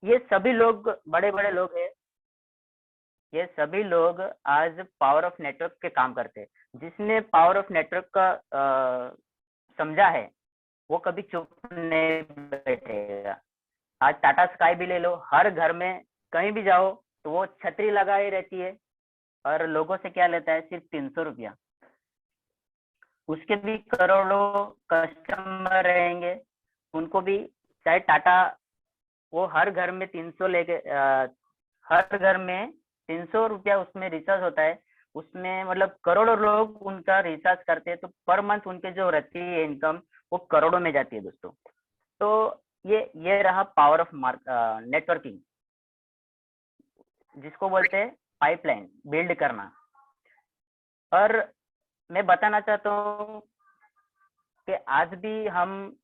ये सभी लोग बड़े बड़े लोग हैं, ये सभी लोग आज पावर ऑफ नेटवर्क के काम करते हैं। जिसने पावर ऑफ नेटवर्क का समझा है वो कभी चुप नहीं बैठेगा। आज टाटा स्काई भी ले लो, हर घर में कहीं भी जाओ तो वो छतरी लगाई रहती है, और लोगों से क्या लेता है, सिर्फ 300 रुपया। उसके भी करोड़ों कस्टमर रहेंगे, उनको भी चाहे टाटा, वो हर घर में 300 लेके हर घर में 300 रुपया उसमें रिचार्ज होता है। उसमें मतलब करोड़ों लोग उनका रिचार्ज करते हैं, तो पर मंथ उनके जो रहती है इनकम वो करोड़ों में जाती है दोस्तों। तो ये रहा पावर ऑफ नेटवर्किंग, जिसको बोलते हैं पाइपलाइन बिल्ड करना। और मैं बताना चाहता हूँ कि आज हम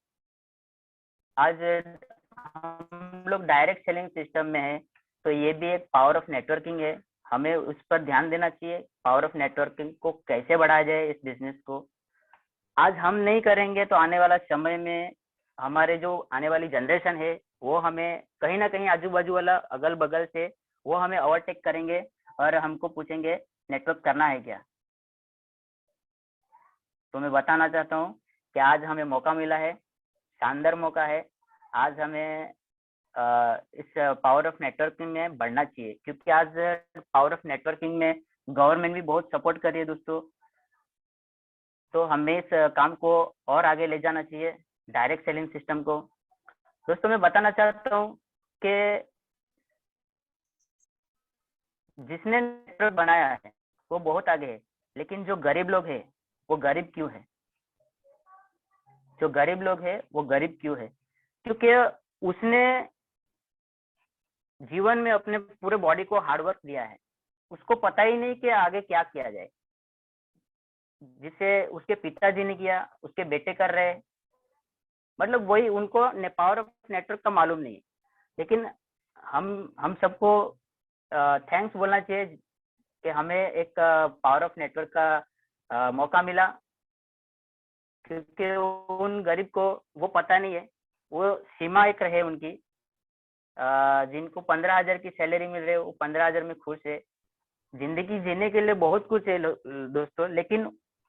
लोग डायरेक्ट सेलिंग सिस्टम में है, तो ये भी एक पावर ऑफ नेटवर्किंग है। हमें उस पर ध्यान देना चाहिए, पावर ऑफ नेटवर्किंग को कैसे बढ़ाया जाए इस बिजनेस को। आज हम नहीं करेंगे तो आने वाला समय में हमारे जो आने वाली जनरेशन है वो हमें कहीं ना कहीं आजू बाजू वाला अगल बगल से वो हमें ओवरटेक करेंगे और हमको पूछेंगे नेटवर्क करना है क्या। तो मैं बताना चाहता हूँ कि आज हमें मौका मिला है, शानदार मौका है। आज हमें इस पावर ऑफ नेटवर्किंग में बढ़ना चाहिए, क्योंकि आज पावर ऑफ नेटवर्किंग में गवर्नमेंट भी बहुत सपोर्ट कर रही है दोस्तों। तो हमें इस काम को और आगे ले जाना चाहिए, डायरेक्ट सेलिंग सिस्टम को। दोस्तों मैं बताना चाहता हूँ कि जिसने नेटवर्क बनाया है वो बहुत आगे है, लेकिन जो गरीब लोग हैं वो गरीब क्यों है? जो गरीब लोग हैं वो गरीब क्यों है? क्योंकि उसने जीवन में अपने पूरे बॉडी को हार्डवर्क दिया है, उसको पता ही नहीं कि आगे क्या किया जाए। जिसे उसके पिताजी ने किया उसके बेटे कर रहे हैं, मतलब वही उनको पावर ऑफ नेटवर्क का मालूम नहीं है। लेकिन हम सबको थैंक्स बोलना चाहिए कि हमें एक पावर ऑफ नेटवर्क का मौका मिला, क्योंकि उन गरीब को वो पता नहीं है, वो सीमा एक रहे उनकी। जिनको 15,000 की सैलरी मिल रही है वो 15,000 में खुश है। जिंदगी जीने के लिए बहुत कुछ है दोस्तों, लेकिन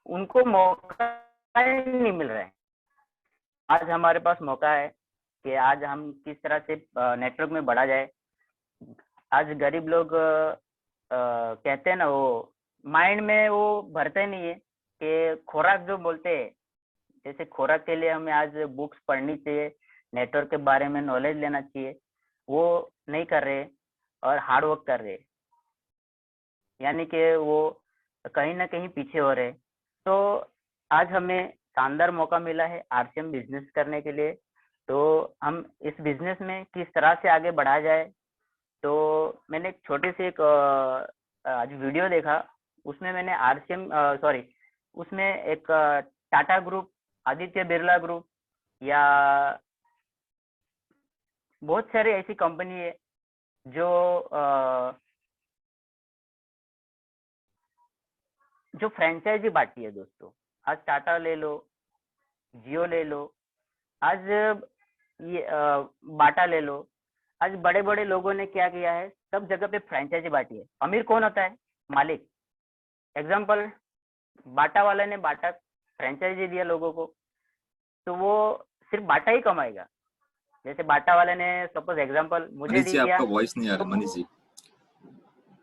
उनको मौका नहीं मिल रहा है। आज हमारे पास मौका है कि आज हम किस तरह से नेटवर्क में बढ़ा जाए। आज गरीब लोग कहते हैं ना, वो माइंड में वो भरते नहीं है कि खुराक जो बोलते हैं, जैसे खुराक के लिए हमें आज बुक्स पढ़नी चाहिए, नेटवर्क के बारे में नॉलेज लेना चाहिए, वो नहीं कर रहे और हार्ड वर्क कर रहे, यानी कि वो कहीं ना कहीं पीछे हो रहे। तो आज हमें शानदार मौका मिला है आरसीएम बिजनेस करने के लिए। तो हम इस बिजनेस में किस तरह से आगे बढ़ाया जाए, तो मैंने एक छोटी सी एक आज वीडियो देखा, उसमें मैंने आरसीएम सॉरी उसमें एक टाटा ग्रुप, आदित्य बिरला ग्रुप, या बहुत सारी ऐसी कंपनी है जो जो फ्रेंचाइजी बांटती है दोस्तों। आज टाटा ले लो, जियो ले लो, आज ये बाटा ले लो। आज बड़े बड़े लोगों ने क्या किया है, सब जगह पे फ्रेंचाइजी बांटी है। अमीर कौन होता है? मालिक। एग्जाम्पल, बाटा वाले ने बाटा फ्रेंचाइजी दिया लोगों को, तो वो सिर्फ बाटा ही कमाएगा। जैसे बाटा वाले ने सपोज एग्जाम्पल मुझे मनीष जी, दिया, आपका वॉइस नहीं आ तो रहा। मनीष जी,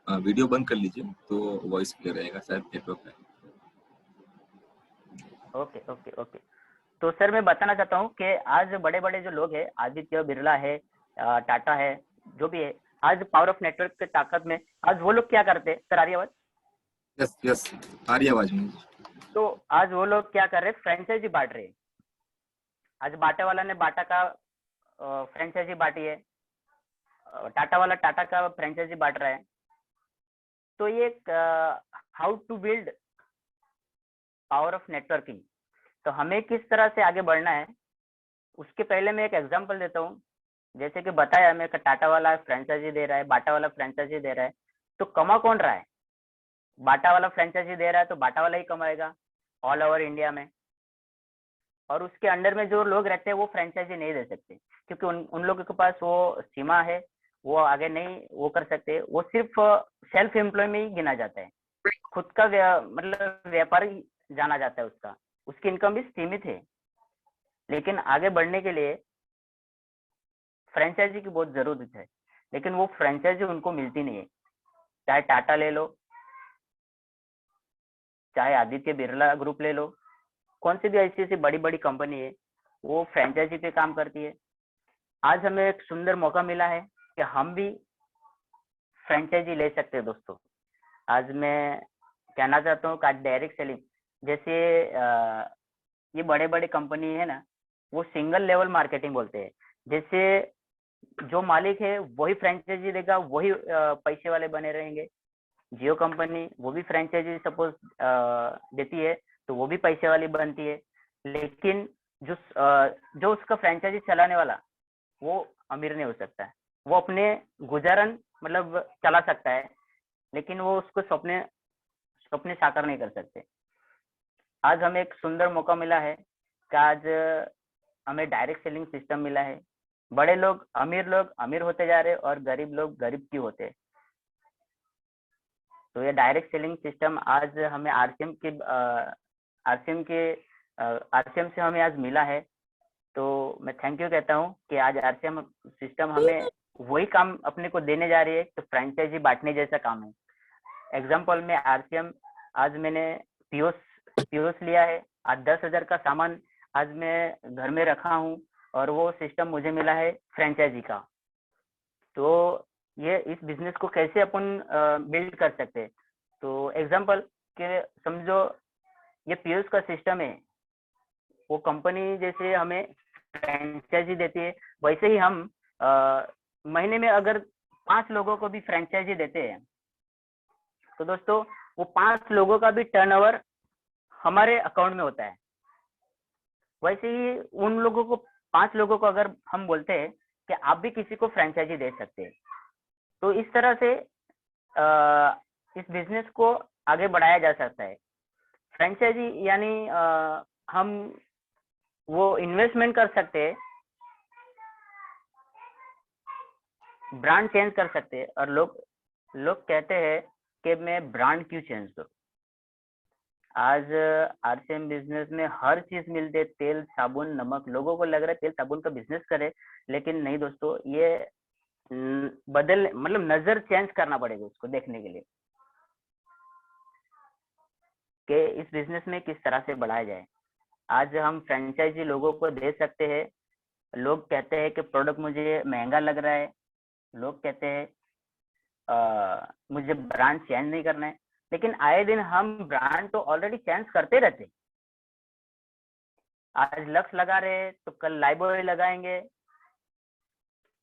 वीडियो बंद कर लीजिए तो वॉइस क्लियर रहेगा, शायद नेटवर्क है। Okay okay okay. तो सर मैं बताना चाहता हूँ कि आज बड़े बड़े जो लोग हैं, आदित्य बिरला है, टाटा है, जो भी है, आज पावर ऑफ नेटवर्क की ताकत में आज वो लोग क्या करते हैं। सर आ रही आवाज? यस यस, आ रही है आवाज मनीष जी। तो आज वो लोग क्या कर रहे हैं, फ्रेंचाइजी बांट रहे हैं। आज बाटा वाला ने बाटा का फ्रेंचाइजी बांटी है, टाटा वाला टाटा का फ्रेंचाइजी बांट रहा है। तो ये how to build power of networking, तो हमें किस तरह से आगे बढ़ना है, उसके पहले मैं एक एग्जांपल देता हूँ। जैसे कि बताया मैं, टाटा वाला फ्रेंचाइजी दे रहा है, बाटा वाला फ्रेंचाइजी दे रहा है, तो कमा कौन रहा है? बाटा वाला फ्रेंचाइजी दे रहा है तो बाटा वाला ही कमाएगा ऑल ओवर इंडिया में। और उसके अंडर में जो लोग रहते हैं वो फ्रेंचाइजी नहीं दे सकते, क्योंकि उन लोगों के पास वो सीमा है, वो आगे नहीं वो कर सकते, वो सिर्फ सेल्फ एम्प्लॉय में ही गिना जाता है, खुद का मतलब व्यापारी जाना जाता है उसका, उसकी इनकम भी सीमित है। लेकिन आगे बढ़ने के लिए फ्रेंचाइजी की बहुत जरूरत है, लेकिन वो फ्रेंचाइजी उनको मिलती नहीं है। चाहे टाटा ले लो, चाहे आदित्य बिरला ग्रुप ले लो, कौन सी भी ऐसी ऐसी बड़ी बड़ी कंपनी है वो फ्रेंचाइजी पे काम करती है। आज हमें एक सुंदर मौका मिला है कि हम भी फ्रेंचाइजी ले सकते हैं दोस्तों। आज मैं कहना चाहता हूँ कि आज डायरेक्ट सेलिंग जैसे ये बड़े बड़े कंपनी है ना, वो सिंगल लेवल मार्केटिंग बोलते हैं। जैसे जो मालिक है वही फ्रेंचाइजी देगा, वही पैसे वाले बने रहेंगे। जियो कंपनी वो भी फ्रेंचाइजी सपोज देती है तो वो भी पैसे वाली बनती है। लेकिन जो उसका फ्रेंचाइजी चलाने वाला वो अमीर नहीं हो सकता है, वो अपने गुजारन मतलब चला सकता है, लेकिन वो उसको सपने सपने साकार नहीं कर सकते। आज हमें एक सुंदर मौका मिला है कि आज हमें डायरेक्ट सेलिंग सिस्टम मिला है। बड़े लोग अमीर होते जा रहे और गरीब लोग गरीब क्यों होते। तो ये डायरेक्ट सेलिंग सिस्टम आज हमें आरसीएम से हमें आज मिला है। तो मैं थैंक यू कहता हूँ कि आज आरसीएम सिस्टम हमें वही काम अपने को देने जा रही है, तो फ्रेंचाइजी बांटने जैसा काम है। एग्जाम्पल में आरसीएम आज मैंने पीओस लिया है, आज 10,000 का सामान आज मैं घर में रखा हूँ और वो सिस्टम मुझे मिला है फ्रेंचाइजी का। तो ये इस बिजनेस को कैसे अपन बिल्ड कर सकते हैं। तो एग्जाम्पल के समझो ये पीओस का सिस्टम है, वो कंपनी जैसे हमें फ्रेंचाइजी देती है, वैसे ही हम महीने में अगर 5 लोगों को भी फ्रेंचाइजी देते हैं तो दोस्तों वो 5 लोगों का भी टर्नओवर हमारे अकाउंट में होता है। वैसे ही उन लोगों को 5 लोगों को अगर हम बोलते हैं कि आप भी किसी को फ्रेंचाइजी दे सकते हैं, तो इस तरह से इस बिजनेस को आगे बढ़ाया जा सकता है। फ्रेंचाइजी यानी हम वो इन्वेस्टमेंट कर सकते हैं, ब्रांड चेंज कर सकते हैं। और लोग कहते हैं कि मैं ब्रांड क्यों चेंज करूं। आज आरसीएम बिजनेस में हर चीज मिलते, तेल साबुन नमक। लोगों को लग रहा है तेल साबुन का बिजनेस करे, लेकिन नहीं दोस्तों, ये मतलब नजर चेंज करना पड़ेगा उसको देखने के लिए कि इस बिजनेस में किस तरह से बढ़ाया जाए। आज हम फ्रेंचाइजी लोगों को दे सकते हैं। लोग कहते हैं कि प्रोडक्ट मुझे महंगा लग रहा है, लोग कहते हैं मुझे ब्रांड चेंज नहीं करना है, लेकिन आए दिन हम ब्रांड तो ऑलरेडी चेंज करते रहते। आज लक्स लगा रहे तो कल लाइबॉय लगाएंगे।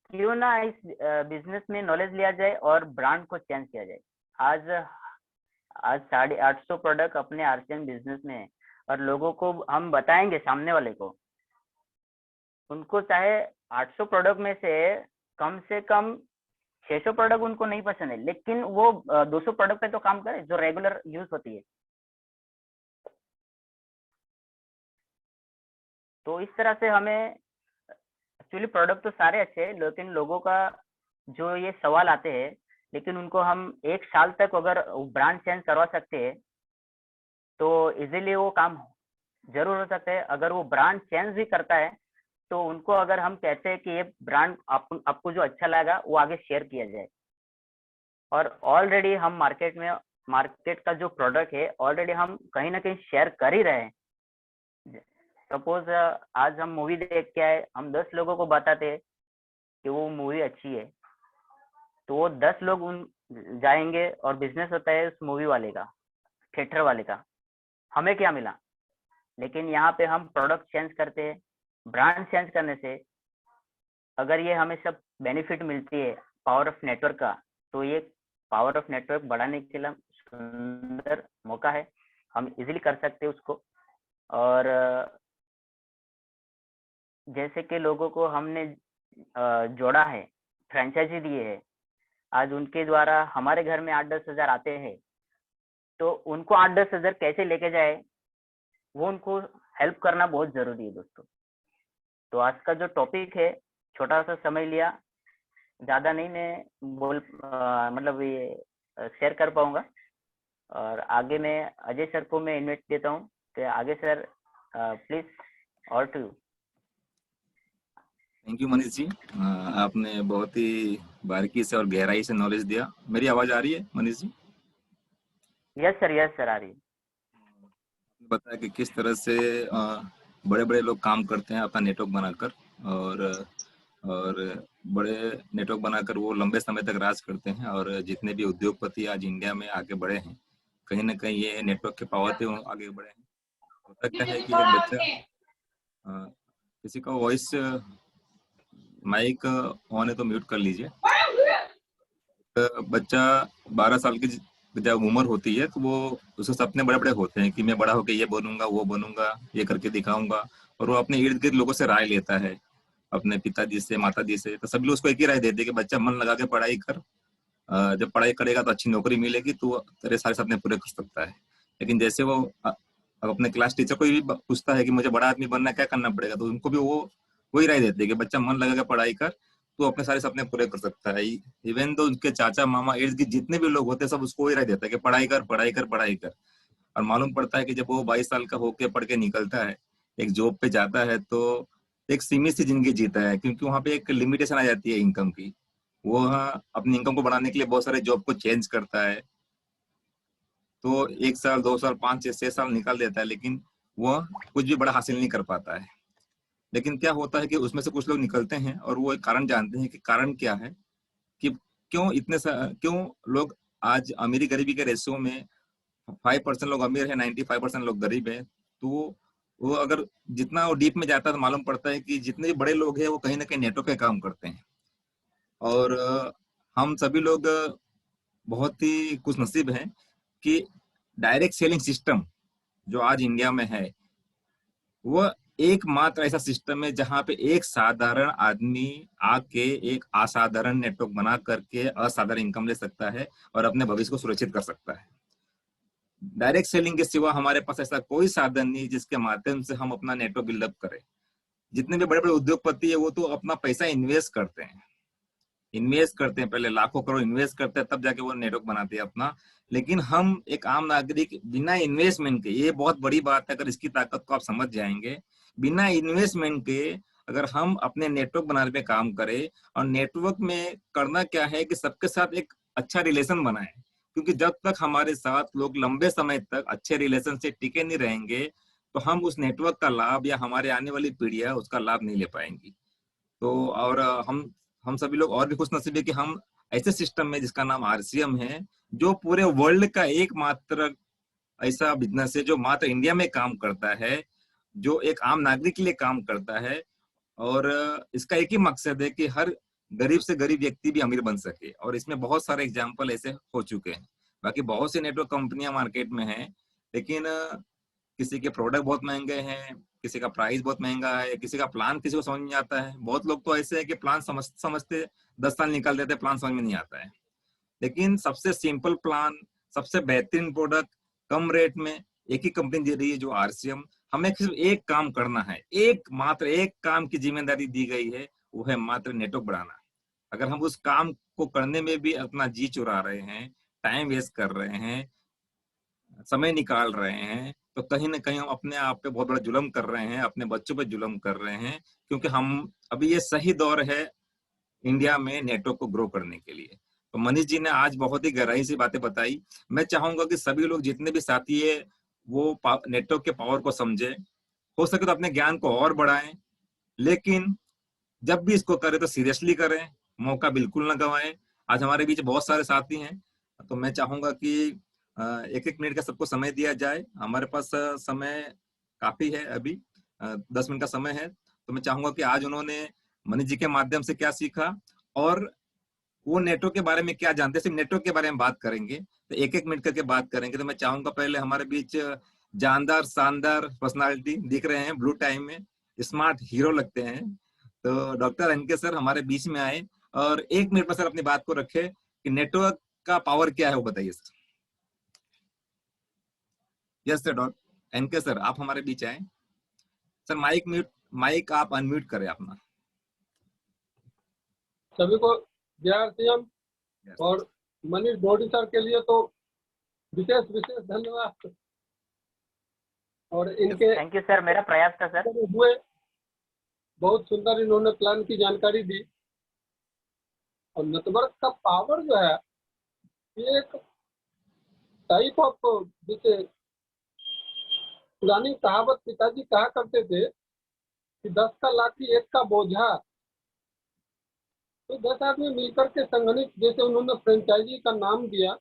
क्यों ना इस बिजनेस में नॉलेज लिया जाए और ब्रांड को चेंज किया जाए। आज 850 प्रोडक्ट अपने आरसीएम बिजनेस में है और लोगों को हम बताएंगे, सामने वाले को उनको चाहे 800 प्रोडक्ट में से कम 600 प्रोडक्ट उनको नहीं पसंद है, लेकिन वो 200 प्रोडक्ट पे तो काम करे जो रेगुलर यूज होती है। तो इस तरह से हमें एक्चुअली प्रोडक्ट तो सारे अच्छे हैं, लेकिन लोगों का जो ये सवाल आते हैं, लेकिन उनको हम 1 साल तक अगर ब्रांड चेंज करवा सकते हैं तो इजीली वो काम जरूर हो सकता है। अगर वो ब्रांड चेंज भी करता है तो उनको अगर हम कहते हैं कि ये ब्रांड आपको जो अच्छा लगा वो आगे शेयर किया जाए। और ऑलरेडी हम मार्केट का जो प्रोडक्ट है ऑलरेडी हम कहीं ना कहीं शेयर कर ही रहे हैं। सपोज आज हम मूवी देख के आए, हम 10 लोगों को बताते हैं कि वो मूवी अच्छी है, तो वो 10 लोग उन जाएंगे और बिजनेस होता है उस मूवी वाले का, थिएटर वाले का। हमें क्या मिला। लेकिन यहाँ पे हम प्रोडक्ट चेंज करते हैं, ब्रांड चेंज करने से अगर ये हमें सब बेनिफिट मिलती है पावर ऑफ नेटवर्क का, तो ये पावर ऑफ नेटवर्क बढ़ाने के लिए सुंदर मौका है, हम इजीली कर सकते हैं उसको। और जैसे कि लोगों को हमने जोड़ा है, फ्रेंचाइजी दिए है, आज उनके द्वारा हमारे घर में 8-10 हजार आते हैं, तो उनको 8-10 हजार कैसे लेके जाए वो उनको हेल्प करना बहुत जरूरी है दोस्तों। तो आज का जो टॉपिक है, छोटा सा समय लिया, ज़्यादा नहीं मैं मतलब ये शेयर कर पाऊंगा। और आगे मैं अजय सर को मैं इनवाइट देता हूँ कि आगे सर प्लीज और to. Thank you Manish ji. आपने बहुत ही बारीकी से और गहराई से नॉलेज दिया। मेरी आवाज आ रही है मनीष जी? यस सर आ रही है। बताया कि किस तरह से बड़े बड़े लोग काम करते हैं अपना नेटवर्क बनाकर, और और बड़े नेटवर्क बनाकर वो लंबे समय तक राज करते हैं। और जितने भी उद्योगपति आज इंडिया में आगे बढ़े हैं, कहीं ना कहीं ये नेटवर्क के पावर पे वो आगे बढ़े हैं। होता क्या है कि जब बच्चा किसी का वॉइस माइक ऑन है तो म्यूट कर लीजिए। बच्चा 12 साल की जब उम्र होती है तो वो उसके सपने बड़े बड़े होते हैं कि मैं बड़ा होकर ये बनूंगा वो बनूंगा, ये करके दिखाऊंगा। और वो अपने इर्द गिर्द लोगों से राय लेता है, अपने पिताजी से माताजी से। तो सभी लोग उसको एक ही राय देते हैं कि बच्चा मन लगा के पढ़ाई कर, जब पढ़ाई करेगा तो अच्छी नौकरी मिलेगी तो वो तेरे सारे सपने पूरे कर सकता है। लेकिन जैसे वो अपने क्लास टीचर को भी पूछता है कि मुझे बड़ा आदमी बनना है, क्या करना पड़ेगा, तो उनको भी वो वही राय देते हैं कि बच्चा मन लगा के पढ़ाई कर, तो अपने सारे सपने पूरे कर सकता है। इवन तो उनके चाचा मामा इर्द गिर्द जितने भी लोग होते हैं सब उसको वही राय देता है कि पढ़ाई कर पढ़ाई कर पढ़ाई कर। और मालूम पड़ता है कि जब वो 22 साल का होके पढ़ के निकलता है, एक जॉब पे जाता है, तो एक सीमित सी जिंदगी जीता है, क्योंकि वहां पे एक लिमिटेशन आ जाती है इनकम की। वो वहाँ अपनी इनकम को बढ़ाने के लिए बहुत सारे जॉब को चेंज करता है। तो 1 साल 2 साल 5 6 6 साल निकाल देता है, लेकिन वह कुछ भी बड़ा हासिल नहीं कर पाता है। लेकिन क्या होता है कि उसमें से कुछ लोग निकलते हैं और वो एक कारण जानते हैं कि कारण क्या है, कि क्यों लोग आज अमीरी गरीबी के रेशियो में 5% लोग अमीर है, 95% लोग गरीब है। तो वो अगर जितना वो डीप में जाता है तो मालूम पड़ता है कि जितने भी बड़े लोग हैं वो कहीं ना कहीं नेटवर्क पे काम करते हैं। और हम सभी लोग बहुत ही खुश नसीब हैं कि डायरेक्ट सेलिंग सिस्टम जो आज इंडिया में है, वो एकमात्र ऐसा सिस्टम है जहां पे एक साधारण आदमी आके एक असाधारण नेटवर्क बना करके असाधारण इनकम ले सकता है और अपने भविष्य को सुरक्षित कर सकता है। डायरेक्ट सेलिंग के सिवा हमारे पास ऐसा कोई साधन नहीं जिसके माध्यम से हम अपना नेटवर्क बिल्डअप करें। जितने भी बड़े बड़े उद्योगपति है वो तो अपना पैसा इन्वेस्ट करते हैं, पहले लाखों करोड़ इन्वेस्ट करते हैं, तब जाके वो नेटवर्क बनाते हैं अपना। लेकिन हम एक आम नागरिक बिना इन्वेस्टमेंट के, ये बहुत बड़ी बात है, अगर इसकी ताकत को आप समझ जाएंगे, बिना इन्वेस्टमेंट के अगर हम अपने नेटवर्क बनाने पे काम करें। और नेटवर्क में करना क्या है कि सबके साथ एक अच्छा रिलेशन बनाए, क्योंकि जब तक हमारे साथ लोग लंबे समय तक अच्छे रिलेशन से टिके नहीं रहेंगे तो हम उस नेटवर्क का लाभ या हमारे आने वाली पीढ़ियां उसका लाभ नहीं ले पाएंगी। तो और हम सभी लोग और भी खुश नसीब है कि हम ऐसे सिस्टम में जिसका नाम आरसीएम है, जो पूरे वर्ल्ड का एकमात्र ऐसा बिजनेस है जो मात्र इंडिया में काम करता है, जो एक आम नागरिक के लिए काम करता है। और इसका एक ही मकसद है कि हर गरीब से गरीब व्यक्ति भी अमीर बन सके। और इसमें बहुत सारे एग्जाम्पल ऐसे हो चुके हैं। बाकी बहुत सी नेटवर्क कंपनियां मार्केट में हैं, लेकिन किसी के प्रोडक्ट बहुत महंगे हैं, किसी का प्राइस बहुत महंगा है, किसी का प्लान किसी को समझ नहीं आता है। बहुत लोग तो ऐसे है कि प्लान समझते 10 साल निकाल देते, प्लान समझ में नहीं आता है। लेकिन सबसे सिंपल प्लान, सबसे बेहतरीन प्रोडक्ट कम रेट में एक ही कंपनी दे रही है, जो आरसीएम। हमें सिर्फ एक काम करना है, मात्र एक काम की जिम्मेदारी दी गई है, वो है मात्र नेटवर्क बढ़ाना। अगर हम उस काम को करने में भी अपना जी चुरा रहे हैं, टाइम वेस्ट कर रहे हैं, समय निकाल रहे हैं, तो कहीं ना कहीं हम अपने आप पे बहुत बड़ा जुल्म कर रहे हैं, अपने बच्चों पे जुल्म कर रहे हैं। क्योंकि हम अभी ये सही दौर है इंडिया में नेटवर्क को ग्रो करने के लिए। तो मनीष जी ने आज बहुत ही गहराई से बातें बताई। मैं चाहूंगा कि सभी लोग जितने भी साथी है वो नेटवर्क के पावर को समझे, हो सके तो अपने ज्ञान को और बढ़ाएं। लेकिन जब भी इसको करें तो सीरियसली करें, मौका बिल्कुल ना गंवाएं। आज हमारे बीच बहुत सारे साथी हैं, तो मैं चाहूंगा कि 1 1 मिनट का सबको समय दिया जाए। हमारे पास समय काफी है अभी, 10 मिनट का समय है। तो मैं चाहूंगा कि आज उन्होंने मनीष जी के माध्यम से क्या सीखा और वो नेटवर्क के बारे में क्या जानते हैं, सिर्फ नेटवर्क के बारे में बात करेंगे। तो 1 1 मिनट करके बात करेंगे। तो मैं चाहूंगा पहले हमारे बीच जानदार शानदार पर्सनालिटी दिख रहे हैं, ब्लू टाइम में स्मार्ट हीरो लगते हैं, तो डॉक्टर एनके सर हमारे बीच में आए और 1 मिनट में सर अपनी बात को रखे कि नेटवर्क का पावर क्या है वो बताइए sir. Yes sir, doctor NK sir आप हमारे बीच आए। सर माइक आप अनम्यूट करें अपना। सभी को JRCM Yes. और मनीष डोडी सर के लिए तो विशेष विशेष धन्यवाद। और इनके थैंक यू सर, मेरा प्रयास था सर। हुए बहुत सुंदर इन्होंने प्लान की जानकारी दी। और नेटवर्क का पावर जो है ये एक टाइप ऑफ, जैसे पुरानी कहावत पिताजी कहा करते थे कि 10 का लाठी 1 का बोझा। तो 10 आदमी मिलकर के संगठित, जैसे उन्होंने फ्रेंचाइजी का नाम दिया,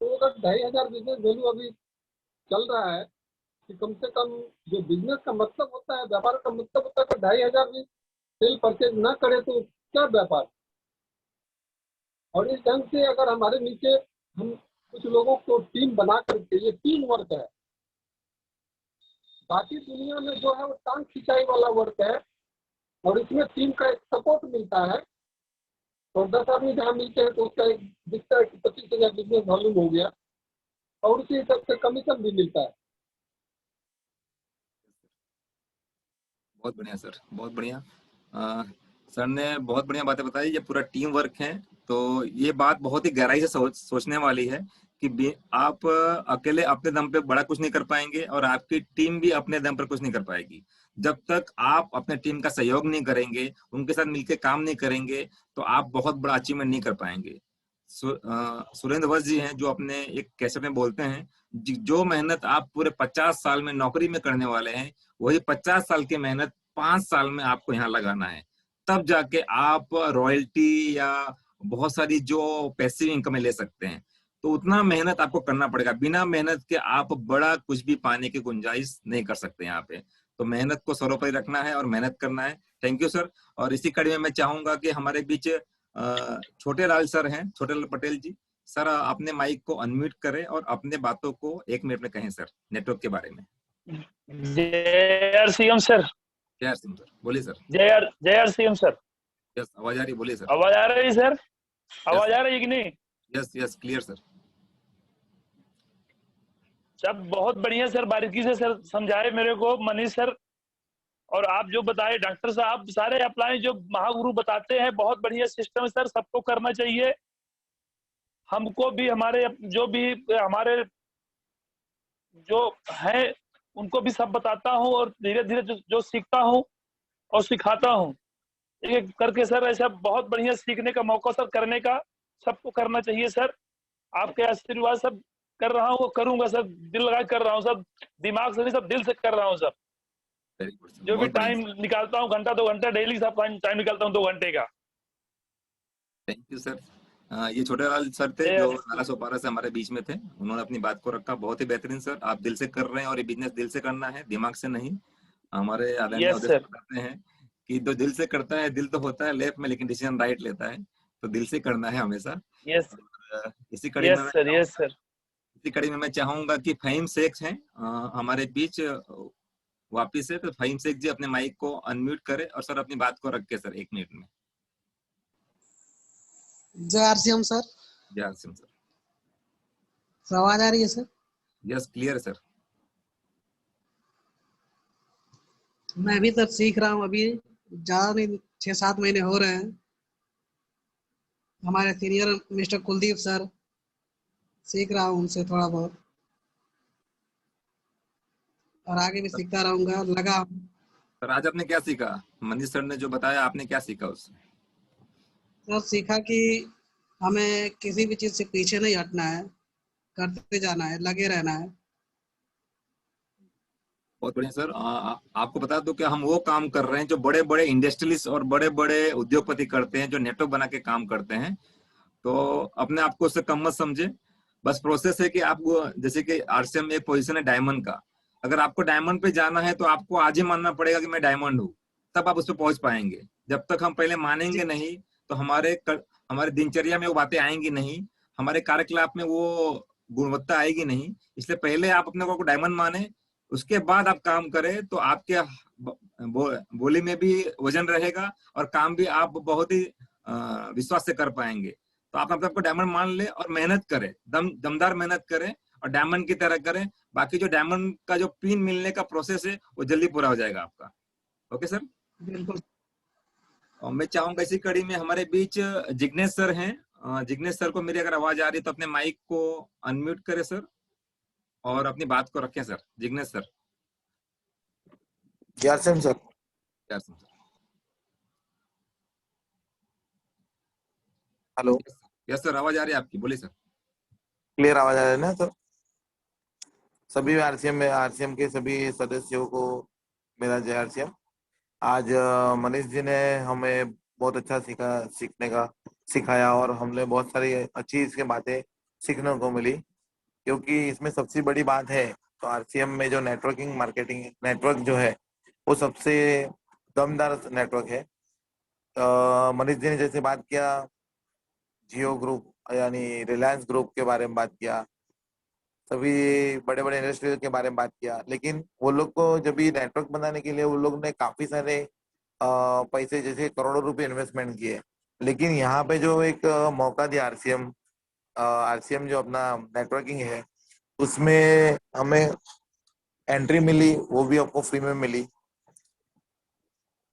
तो अगर 2,500 बिजनेस वैल्यू अभी चल रहा है कि कम से कम जो बिजनेस का मतलब होता है, व्यापार का मतलब होता है कि 2,500 भी सेल परचेज ना करे तो क्या व्यापार। और इस ढंग से अगर हमारे नीचे हम कुछ लोगों को टीम बना करके, ये टीम वर्क है, बाकी दुनिया में जो है वो टांग खिंचाई वाला वर्क है, और इसमें टीम का एक सपोर्ट मिलता है। और 10 आदमी जहाँ मिलते हैं तो उसका एक दिखता है कि 25,000 बिजनेस वॉल्यूम हो गया, और उसी हिसाब से कमीशन भी मिलता है। बहुत बढ़िया सर, बहुत बढ़िया। सर ने बहुत बढ़िया बातें बताई। ये पूरा टीम वर्क है, तो ये बात बहुत ही गहराई से सोचने वाली है कि आप अकेले अपने दम पे बड़ा कुछ नहीं कर पाएंगे, और आपकी टीम भी अपने दम पर कुछ नहीं कर पाएगी। जब तक आप अपने टीम का सहयोग नहीं करेंगे, उनके साथ मिलकर काम नहीं करेंगे, तो आप बहुत बड़ा अचीवमेंट नहीं कर पाएंगे। सुरेंद्र वत्स जी हैं जो अपने एक कैसेट में बोलते हैं, जो मेहनत आप पूरे 50 साल में नौकरी में करने वाले हैं, वही 50 साल की मेहनत 5 साल में आपको यहाँ लगाना है। तब जाके आप रॉयल्टी या बहुत सारी जो पैसिव इनकम ले सकते हैं। तो उतना मेहनत आपको करना पड़ेगा। बिना मेहनत के आप बड़ा कुछ भी पाने की गुंजाइश नहीं कर सकते यहाँ पे। तो मेहनत को सर्वोपरि रखना है और मेहनत करना है। Thank you sir. और इसी कड़ी में मैं चाहूंगा कि हमारे बीच छोटे लाल सर हैं, छोटे लाल पटेल जी। सर अपने माइक को अनम्यूट करें और अपने बातों को 1 मिनट में कहें सर, नेटवर्क के बारे में। JRCM sir. JRCM सर, बोलिए सर। JRCM sir. यस, आवाज आ रही, बोलिए सर। आवाज आ रही है सर? आवाज आ रही है कि नहीं? Yes yes, clear sir. सब बहुत बढ़िया सर, बारीकी से सर समझाए मेरे को मनीष सर, और आप जो बताए डॉक्टर साहब, सारे अप्लाई जो महागुरु बताते हैं, बहुत बढ़िया सिस्टम है सर, सबको करना चाहिए। हमको भी, हमारे जो भी हमारे जो है उनको भी सब बताता हूँ, और धीरे धीरे जो सीखता हूँ और सिखाता हूँ एक करके सर। ऐसा बहुत बढ़िया सीखने का मौका सर, करने का सबको करना चाहिए सर। आपके आशीर्वाद सब कर रहा हूँ, करूंगा सर, दिल लगा कर रहा हूँ सब, दिमाग से नहीं, सब दिल से कर रहा हूँ सब। जो भी टाइम निकालता हूँ, घंटा 2 घंटा डेली सब टाइम निकालता हूँ 2 घंटे का। Thank you sir. ये छोटे लाल सर थे जो नाला सोपारा से हमारे बीच में थे, उन्होंने अपनी बात को रखा। बहुत ही बेहतरीन सर, आप दिल से कर रहे हैं और ये बिजनेस दिल से करना है, दिमाग से नहीं। हमारे आदरणीय बताते हैं कि जो दिल से करता है, दिल तो होता है लेफ्ट में लेकिन डिसीजन राइट लेता है, तो दिल से करना है हमेशा। इसी कड़ी में मैं चाहूंगा कि फहीम शेख हैं हमारे बीच वापिस से, तो फहीम शेख जी अपने माइक को अनम्यूट करें और सर अपनी बात को रखे सर 1 मिनट में। JRCM sir. JRCM sir. आवाज आ रही है सर? Yes, clear sir. मैं अभी तक सीख रहा हूँ, अभी ज्यादा नहीं, 6-7 महीने हो रहे हैं। हमारे सीनियर मिस्टर कुलदीप सर, सीख रहा हूँ उनसे थोड़ा बहुत, और आगे भी सीखता रहूंगा, लगा। सर आज आपने क्या सीखा? मनीष सर ने जो बताया, आपने क्या सीखा उससे? सर सीखा कि हमें किसी भी चीज से पीछे नहीं हटना है, करते जाना है, लगे रहना है। बहुत बढ़िया सर। आपको बता दो कि हम वो काम कर रहे हैं जो बड़े बड़े इंडस्ट्रियलिस्ट और बड़े बड़े उद्योगपति करते हैं, जो नेटवर्क बना के काम करते हैं। तो अपने आप को उससे कम मत समझे। बस प्रोसेस है कि आपको, जैसे कि RCM में एक पोजीशन है डायमंड का। अगर आपको डायमंड पे जाना है तो आपको आज ही मानना पड़ेगा कि मैं डायमंड हूँ, तब आप उस पर पहुंच पाएंगे। जब तक हम पहले मानेंगे नहीं तो हमारे दिनचर्या में वो बातें आएंगी नहीं, हमारे कार्यकलाप में वो गुणवत्ता आएगी नहीं। इसलिए पहले आप अपने को डायमंड माने, उसके बाद आप काम करें, तो आपके बोली में भी वजन रहेगा और काम भी आप बहुत ही विश्वास से कर पाएंगे। तो आप अपने आपको डायमंड मान ले और मेहनत करें, दमदार मेहनत करें और डायमंड की तरह करें। बाकी जो डायमंड का जो पिन मिलने का प्रोसेस है वो जल्दी पूरा हो जाएगा आपका। Okay sir? बिल्कुल। और मैं चाहूंगा इसी कड़ी में हमारे बीच जिग्नेश सर हैं। जिग्नेश सर को मेरी अगर आवाज आ रही है तो अपने माइक को अनम्यूट करें सर और अपनी बात को रखें sir. Jignesh sir. RCM sir. Hello. Yes sir, आवाज आ रही है आपकी, बोलिए सर। क्लियर आवाज आ रही है ना सर? सभी आरसीएम के सभी सदस्यों को मेरा जय आरसीएम। आज मनीष जी ने हमें बहुत अच्छा सीखने का सिखाया और हमने बहुत सारी अच्छी इसके बातें सीखने को मिली, क्योंकि इसमें सबसे बड़ी बात है तो आरसीएम में जो नेटवर्किंग मार्केटिंग नेटवर्क जो है वो सबसे दमदार नेटवर्क है। मनीष जी ने जैसे बात किया जियो ग्रुप यानी रिलायंस ग्रुप के बारे में बात किया, सभी बड़े बड़े इंडस्ट्री के बारे में बात किया, लेकिन वो लोग को जब भी नेटवर्क बनाने के लिए वो लोग ने काफी सारे पैसे जैसे करोड़ों रुपए इन्वेस्टमेंट किए। लेकिन यहाँ पे जो एक मौका दिया आरसीएम जो अपना नेटवर्किंग है उसमें हमें एंट्री मिली, वो भी आपको फ्री में मिली।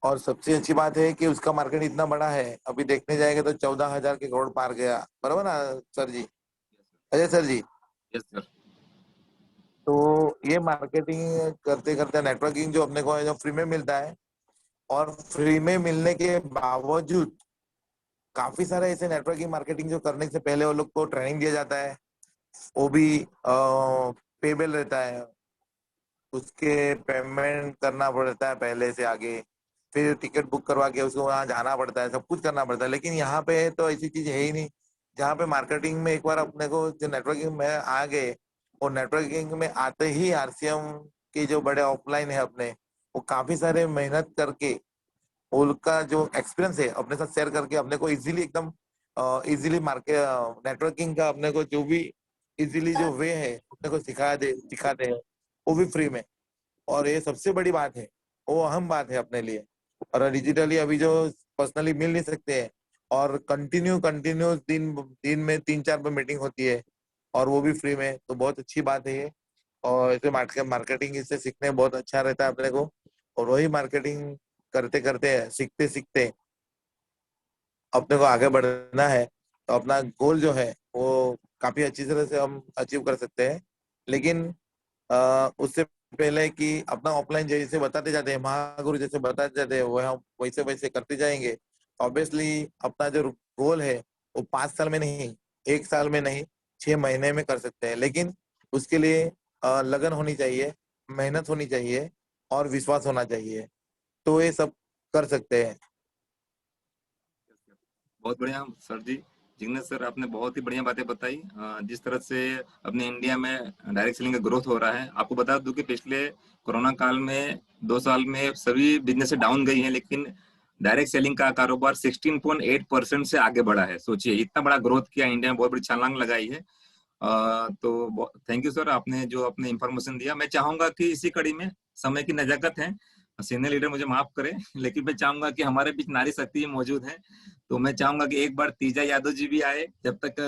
और सबसे अच्छी बात है कि उसका मार्केट इतना बड़ा है, अभी देखने जाएंगे तो 14,000 के करोड़ पार गया, बराबर ना sir ji, Ajay sir ji? Yes sir. तो ये मार्केटिंग करते करते नेटवर्किंग जो अपने को है जो फ्री में मिलता है, और फ्री में मिलने के बावजूद काफी सारे ऐसे नेटवर्किंग मार्केटिंग जो करने से पहले वो लोग को ट्रेनिंग दिया जाता है, वो भी पेबल रहता है, उसके पेमेंट करना पड़ता है पहले से आगे, फिर टिकट बुक करवा के उसको वहां जाना पड़ता है, सब कुछ करना पड़ता है। लेकिन यहाँ पे तो ऐसी चीज है ही नहीं, जहाँ पे मार्केटिंग में एक बार अपने को जो नेटवर्किंग में आ गए और नेटवर्किंग में आते ही आरसीएम के जो बड़े ऑफलाइन है अपने, वो काफी सारे मेहनत करके उनका जो एक्सपीरियंस है अपने साथ शेयर करके अपने को इजीली एकदम इजीली मार्केट नेटवर्किंग का अपने को जो भी इजीली जो वे है अपने को सिखाते हैं वो भी फ्री में। और ये सबसे बड़ी बात है, वो अहम बात है अपने लिए। और डिजिटली अभी जो पर्सनली मिल नहीं सकते हैं और कंटिन्यू दिन दिन में 3-4 बार मीटिंग होती है और वो भी फ्री में, तो बहुत अच्छी बात है ये। और इसे मार्केटिंग इससे सीखने बहुत अच्छा रहता है अपने को। और वही मार्केटिंग करते करते सीखते सीखते अपने को आगे बढ़ना है, तो अपना गोल जो है वो काफी अच्छी तरह से हम अचीव कर सकते हैं। लेकिन उससे पहले कि अपना ऑफलाइन जैसे बताते जाते हैं, महागुरु जैसे बताते जाते हैं, वह हम वैसे वैसे करते जाएंगे। ऑब्वियसली अपना जो गोल है वो 5 साल में नहीं, 1 साल में नहीं, 6 महीने में कर सकते हैं। लेकिन उसके लिए लगन होनी चाहिए, मेहनत होनी चाहिए और विश्वास होना चाहिए, तो ये सब कर सकते हैं। बहुत बढ़िया सर जी। जिग्नेश सर, आपने बहुत ही बढ़िया बातें बताई। जिस तरह से अपने इंडिया में डायरेक्ट सेलिंग का ग्रोथ हो रहा है, आपको बता दूं कि पिछले कोरोना काल में 2 साल में सभी बिजनेस डाउन गई हैं, लेकिन डायरेक्ट सेलिंग का कारोबार 16.8% से आगे बढ़ा है। सोचिए इतना बड़ा ग्रोथ किया इंडिया में, बहुत बड़ी छलांग लगाई है। तो थैंक यू सर, आपने जो अपने इंफॉर्मेशन दिया। मैं चाहूंगा कि इसी कड़ी में, समय की नजाकत है, सीनियर लीडर मुझे माफ करें, लेकिन मैं चाहूंगा कि हमारे बीच नारी शक्ति मौजूद है, तो मैं चाहूंगा कि एक बार तीजा यादव जी भी आए। जब तक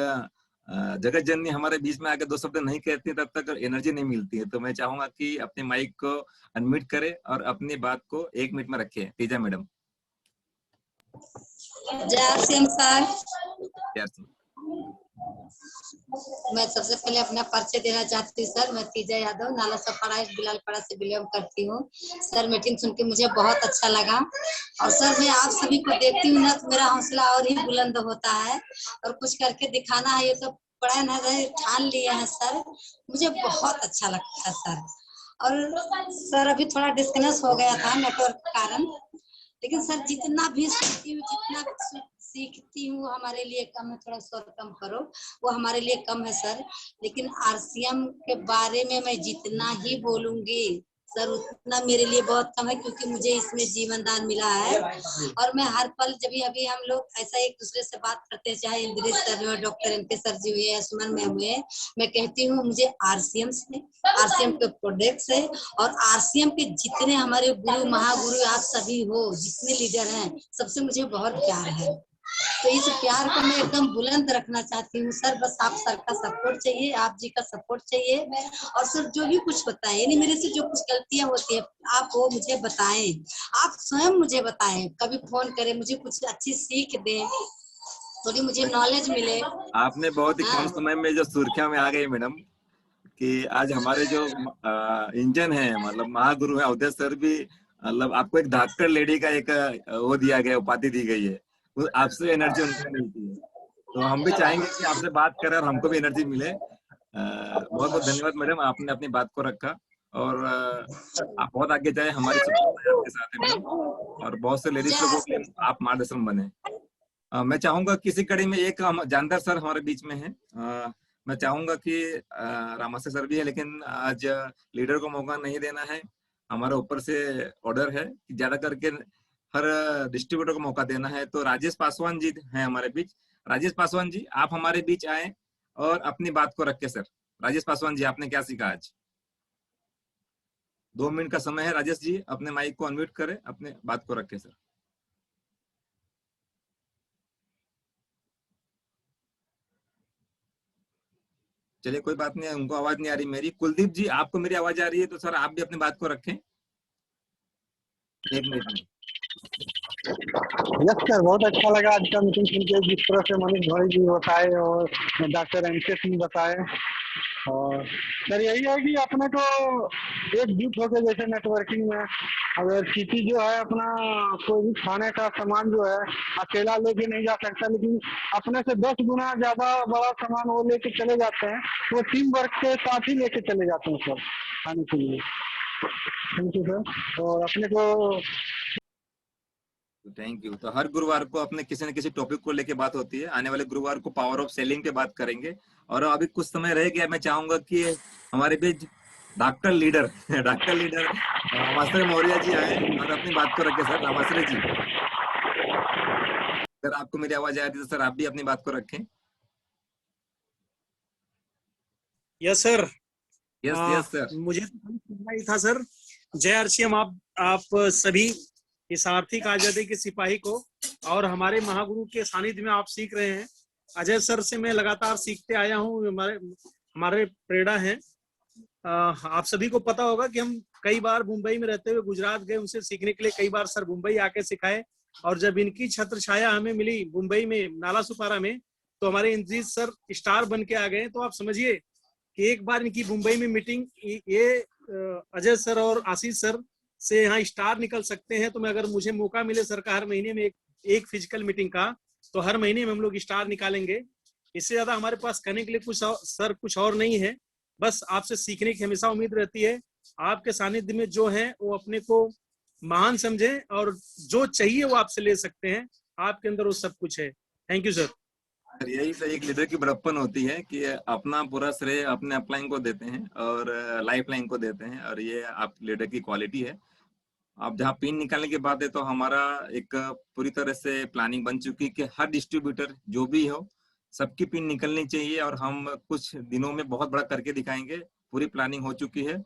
जगत जननी हमारे बीच में आके 2 शब्द नहीं कहती तब तक एनर्जी नहीं मिलती है। तो मैं चाहूंगा कि अपने माइक को अनम्यूट करें और अपनी बात को 1 मिनट में रखें। तीजा मैडम। जय सिंह सर। जय। मैं सबसे पहले अपना परिचय देना चाहती हूँ सर। मैं तीजा यादव नाला सफारा बिलालपाड़ा से बिलोंग करती हूँ। सर मीटिंग सुन के मुझे बहुत अच्छा लगा, और सर मैं आप सभी को देखती हूँ ना तो मेरा हौसला और ही बुलंद होता है, और कुछ करके दिखाना है, ये तो बड़ा ना ठान लिए हैं सर, मुझे बहुत अच्छा लगता है सर। और सर अभी थोड़ा डिस्कनेक्ट हो गया था नेटवर्क के कारण, लेकिन सर जितना भी सीखती हूँ, जितना सीखती हूँ हमारे लिए कम है, थोड़ा स्वर कम करो, वो हमारे लिए कम है सर। लेकिन आरसीएम के बारे में मैं जितना ही बोलूंगी सर उतना मेरे लिए बहुत कम है, क्योंकि मुझे इसमें जीवन दान मिला है। और मैं हर पल जब भी अभी हम लोग ऐसा एक दूसरे से बात करते हैं, चाहे इंद्रेश सर हुए, डॉक्टर एनके सर जी हुए, सुमन मैम हुए, मैं कहती हूँ मुझे आरसीएम से, आरसीएम के प्रोडक्ट से और आरसीएम के जितने हमारे गुरु महागुरु आप सभी हो, जितने लीडर हैं, सबसे मुझे बहुत प्यार है। तो इस प्यार को मैं एकदम बुलंद रखना चाहती हूँ सर। बस आप सर का सपोर्ट चाहिए, आप जी का सपोर्ट चाहिए। और सर जो भी कुछ बताएं, यानी मेरे से जो कुछ गलतियां होती है आप वो मुझे बताएं, आप स्वयं मुझे बताएं, कभी फोन करें, मुझे कुछ अच्छी सीख दें, थोड़ी मुझे नॉलेज मिले। आपने बहुत ही कम हाँ समय में जो सुर्खियों में आ गई मैडम, कि आज हमारे जो इंजन है, मतलब महागुरु है अवधेश सर भी, मतलब आपको एक धाकड़ लेडी का एक वो दिया गया, उपाधि दी गई है। वो आपसे एनर्जी उनको मिलती है, तो हम भी चाहेंगे कि आपसे बात करें और हमको भी एनर्जी मिले। बहुत बहुत धन्यवाद मैडम, आपने अपनी बात को रखा, और आप बहुत आगे जाए, हमारी शुभकामनाएं आपके साथ है मैडम, और बहुत से लेडीज लोगों के लिए आप मार्गदर्शन बने। मैं चाहूंगा किसी कड़ी में एक जानदार सर हमारे बीच में है। मैं चाहूंगा कि रामाशय सर भी है, लेकिन आज लीडर को मौका नहीं देना है, हमारे ऊपर से ऑर्डर है कि ज्यादा करके हर डिस्ट्रीब्यूटर को मौका देना है। तो राजेश पासवान जी हैं हमारे बीच। राजेश पासवान जी, आप हमारे बीच आए और अपनी बात को रखे सर। राजेश पासवान जी, आपने क्या सीखा आज? 2 मिनट का समय है। राजेश जी, अपने माइक को अनम्यूट करें, अपने बात को रखे सर। चलिए, कोई बात नहीं, उनको आवाज नहीं आ रही मेरी। कुलदीप जी, आपको मेरी आवाज आ रही है, तो सर आप भी अपनी बात को रखें 1 मिनट में। यस सर, बहुत अच्छा लगा आज का मीटिंग सुन के, जिस तरह से मनीष भाई जी बताए और डॉक्टर एमके सिंह बताए। और सर यही है कि अपने को एकजुट होकर, जैसे नेटवर्किंग में अगर किसी जो है अपना कोई भी खाने का सामान जो है अकेला लेके नहीं जा सकता, लेकिन अपने से 10 गुना ज्यादा बड़ा सामान वो लेके चले जाते हैं, वो टीम वर्क के साथ ही लेके चले जाते हैं सर खाने के लिए। Thank you sir. और अपने को थैंक यू। तो हर गुरुवार को अपने किसी न किसी टॉपिक को लेके बात होती है। आने वाले गुरुवार को पावर ऑफ सेलिंग पे बात करेंगे। और अभी कुछ समय रह गया, मैं चाहूंगा कि हमारे बीच doctor leader doctor leader Ramashray Maurya ji आए और अपनी बात को रखे सर। रामाश्रय जी, अगर आपको मेरी आवाज आ रही है तो सर आप भी अपनी बात को रखें। Yes sir. Yes yes sir. मुझे सुनना ही था सर। जय अर्चियम आप सभी इस आर्थिक आजादी के सिपाही को, और हमारे महागुरु के सानिध्य में आप सीख रहे हैं। अजय सर से मैं लगातार सीखते आया हूँ, हमारे प्रेरणा है। आप सभी को पता होगा कि हम कई बार मुंबई में रहते हुए गुजरात गए उनसे सीखने के लिए। कई बार सर मुंबई आके सिखाए, और जब इनकी छत्र छाया हमें मिली मुंबई में नाला सुपारा में, तो हमारे इंद्रजीत सर स्टार बन के आ गए। तो आप समझिए कि एक बार इनकी मुंबई में मीटिंग, ये अजय सर और आशीष सर से यहाँ स्टार निकल सकते हैं। तो मैं, अगर मुझे मौका मिले सर का हर महीने में एक फिजिकल मीटिंग का, तो हर महीने में हम लोग स्टार निकालेंगे। इससे ज्यादा हमारे पास करने के लिए कुछ और नहीं है। बस आपसे सीखने की हमेशा उम्मीद रहती है। आपके सानिध्य में जो है वो अपने को महान समझें, और जो चाहिए वो आपसे ले सकते हैं। आपके अंदर वो सब कुछ है। Thank you sir. यही तो एक लीडर की बड़प्पन होती है कि अपना पूरा श्रेय अपने अपलाइन को देते हैं और लाइफ लाइन को देते हैं, और ये आप लीडर की क्वालिटी है। आप जहाँ पिन निकालने की बात है, तो हमारा एक पूरी तरह से प्लानिंग बन चुकी है कि हर डिस्ट्रीब्यूटर जो भी हो, सबकी पिन निकलनी चाहिए, और हम कुछ दिनों में बहुत बड़ा करके दिखाएंगे। पूरी प्लानिंग हो चुकी है।